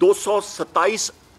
227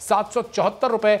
₹774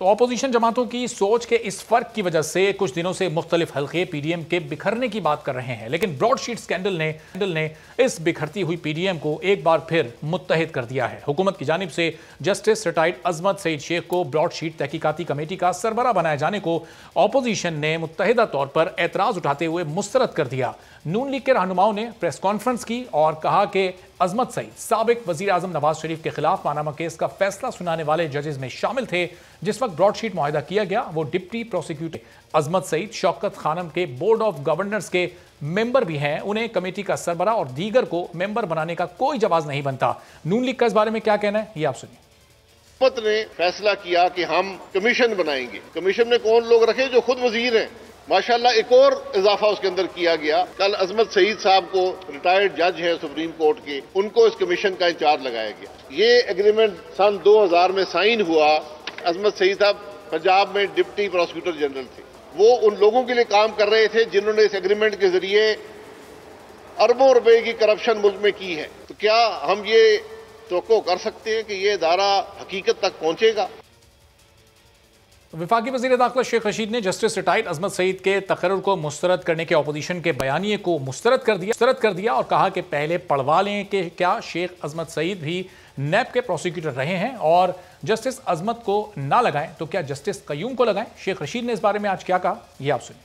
تو اپوزیشن جماعتوں کی سوچ کے اس فرق کی وجہ سے کچھ دنوں سے مختلف حلقے پی ڈی ایم کے بکھرنے کی بات کر رہے ہیں، لیکن براڈ شیٹ سکینڈل نے اس بکھرتی ہوئی پی ڈی ایم کو ایک بار پھر متحد کر دیا ہے۔ حکومت کی جانب سے جسٹس ریٹائرڈ عظمت سعید شیخ کو براڈ شیٹ تحقیقاتی کمیٹی کا سربراہ بنائے جانے کو اپوزیشن نے متحدہ طور پر اعتراض اٹھاتے ہوئے مسترد کر دیا۔ نون لیگ کے رہنماؤں نے پریس کانفرنس کی اور کہا کہ عظمت سعید سابق وزیر اعظم نواز شریف کے خلاف پاناما کیس کا فیصلہ سنانے والے ججز میں شامل تھے۔ جس وقت براڈ شیٹ معاہدہ کیا گیا وہ ڈپٹی پروسیکیوٹر عظمت سعید شوکت خانم کے بورڈ آف گورنرز کے ممبر بھی ہیں، انہیں کمیٹی کا سربراہ اور دیگر کو ممبر بنانے کا کوئی جواز نہیں بنتا۔ نون لیگ کا اس بارے میں کیا کہنا ہے یہ آپ سنیے۔ حکومت نے فیصلہ کیا کہ ہم کمیشن بنائیں گے۔ کمیشن میں کون لوگ رکھے؟ جو خود وزیر ہیں۔ ماشاءاللہ ایک اور اضافہ اس کے اندر کیا گیا، کل عظمت سعید صاحب کو ریٹائرڈ جج ہیں سپریم کورٹ کے، ان کو اس کمیشن کا انچارج لگایا گیا۔ یہ ایگریمنٹ سن 2000 میں سائن ہوا۔ عظمت سعید صاحب پنجاب میں ڈپٹی پروسیکیوٹر جنرل تھے، وہ ان لوگوں کے لیے کام کر رہے تھے جنہوں نے اس ایگریمنٹ کے ذریعے اربوں روپے کی کرپشن ملک میں کی ہے۔ تو کیا ہم یہ توقع کر سکتے ہیں کہ یہ ادارہ حقیقت تک پہنچے گا؟ وفاقی وزیر داخلہ شیخ رشید نے جسٹس ریٹائرڈ عظمت سعید کے تقرر کو مسترد کرنے کے اپوزیشن کے بیانیے کو مسترد کر دیا اور کہا کہ پہلے پڑھوا لیں کہ کیا شیخ عظمت سعید بھی نیب کے پروسیکیوٹر رہے ہیں اور جسٹس عظمت کو نہ لگائیں تو کیا جسٹس قیوم کو لگائیں۔ شیخ رشید نے اس بارے میں آج کیا کہا یہ آپ سنیں۔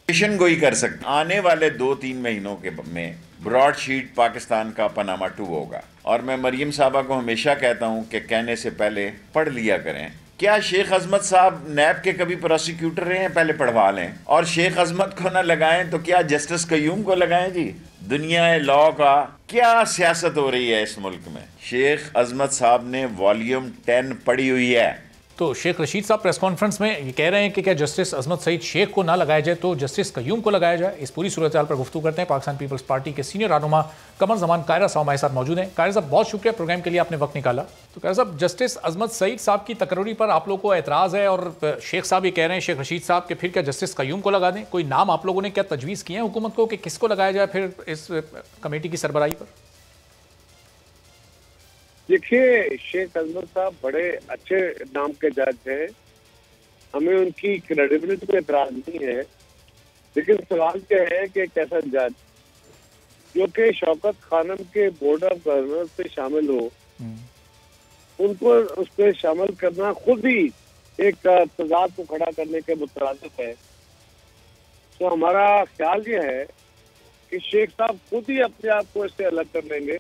پیشن گوئی کر سکتے آنے والے 2-3 مہینوں کے میں براڈ شیٹ پاکستان کا پاناما 2 ہوگا، اور میں مریم صاحبہ کو ہمیشہ کہتا ہوں کہ کہنے سے پہلے پڑھ لیا کریں۔ کیا شیخ عظمت صاحب نیب کے کبھی پروسیکیوٹر رہے ہیں؟ پہلے پڑھوا لیں، اور شیخ عظمت کو نہ لگائیں تو کیا جسٹس قیوم کو لگائیں؟ جی دنیا لا کا کیا سیاست ہو رہی ہے اس ملک میں؟ شیخ عظمت صاحب نے والیوم 10 پڑھی ہوئی ہے۔ تو شیخ رشید صاحب پریس کانفرنس میں یہ کہہ رہے ہیں کہ کیا جسٹس عظمت سعید شیخ کو نہ لگایا جائے تو جسٹس قیوم کو لگایا جائے۔ اس پوری صورتحال پر گفتگو کرتے ہیں پاکستان پیپلز پارٹی کے سینئر رہنما قمر زمان قاہرہ صاحب ہمارے ساتھ موجود ہیں۔ قاہرہ صاحب بہت شکریہ پروگرام کے لیے آپ نے وقت نکالا۔ تو قاہرہ صاحب جسٹس عظمت سعید صاحب کی تقرری پر آپ لوگوں کو اعتراض ہے اور شیخ صاحب یہ کہہ رہے ہیں شیخ رشید صاحب کہ پھر کیا جسٹس قیوم کو لگا دیں؟ کوئی نام آپ لوگوں نے کیا تجویز کیے ہیں حکومت کو کہ کس کو لگایا جائے پھر اس کمیٹی کی سربراہی پر؟ دیکھیے شیخ عظمت صاحب بڑے اچھے نام کے جج ہیں، ہمیں ان کی کریڈیبلٹی پہ اعتراض نہیں ہے، لیکن سوال کیا ہے کہ ایک ایسا جج جو کہ شوکت خانم کے بورڈ آف گورنر سے شامل ہو، ان کو اس پہ شامل کرنا خود ہی ایک تضاد کو کھڑا کرنے کے مترادف ہے۔ تو ہمارا خیال یہ ہے کہ شیخ صاحب خود ہی اپنے آپ کو اس سے الگ کر لیں گے۔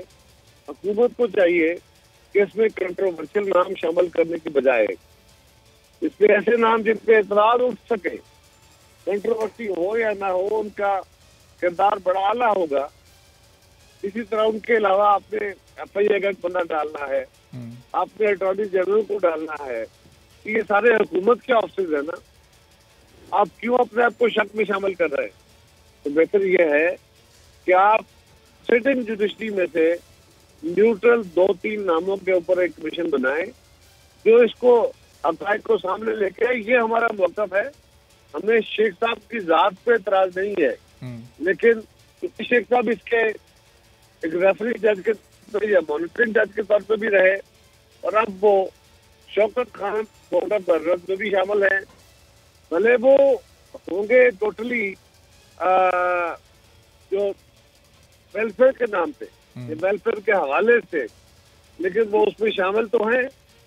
حکومت کو چاہیے کہ اس میں کنٹروورشل نام شامل کرنے کی بجائے اس میں ایسے نام جن پہ اعتراض اٹھ سکے، کنٹروورسی ہو یا نہ ہو، ان کا کردار بڑا اعلیٰ ہوگا۔ اسی طرح ان کے علاوہ آپ نے ایف آئی اے کا بندہ ڈالنا ہے، آپ نے اٹارنی جنرل کو ڈالنا ہے، یہ سارے حکومت کے آفسز ہیں نا، آپ کیوں اپنے آپ کو شک میں شامل کر رہے ہیں؟ تو بہتر یہ ہے کہ آپ سٹنگ جوڈیشری میں سے نیوٹرل 2-3 ناموں کے اوپر ایک کمیشن بنائیں جو اس کو حقائق کو سامنے لے کے، یہ ہمارا موقف ہے۔ ہمیں شیخ صاحب کی ذات پہ اعتراض نہیں ہے، لیکن شیخ صاحب اس کے ایک ریفری جج کے طور یا مانیٹرنگ جج کے طور پہ بھی رہے، اور اب وہ شوکت خان بورڈ آف گورنرز میں بھی شامل ہیں، بھلے وہ ہوں گے ٹوٹلی جو ویلفیئر کے نام پہ، ویلفیئر کے حوالے سے، لیکن وہ اس میں شامل تو ہیں۔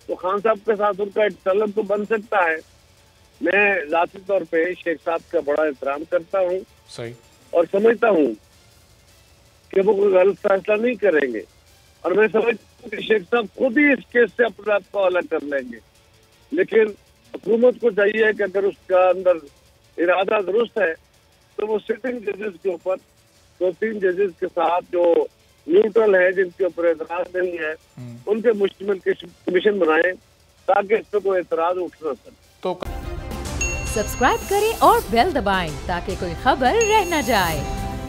تو خان صاحب کے ساتھ ان کا ایک تعلق تو بن سکتا ہے۔ میں ذاتی طور پہ شیخ صاحب کا بڑا احترام کرتا ہوں اور سمجھتا ہوں کہ وہ کوئی غلط فیصلہ نہیں کریں گے، اور میں سمجھتا ہوں کہ شیخ صاحب خود ہی اس کیس سے اپنے آپ کو الگ کر لیں گے، لیکن حکومت کو چاہیے کہ اگر اس کا اندر ارادہ درست ہے تو وہ سٹنگ ججز کے اوپر 2-3 ججز کے ساتھ جو نیوٹرل ہے، جن کے اوپر اعتراض نہیں ہے، ان کے مشتمل کمیشن بنائیں تاکہ اس پہ کوئی اعتراض اٹھ نہ سکے۔ سبسکرائب کریں اور بیل دبائیں تاکہ کوئی خبر رہ نہ جائے۔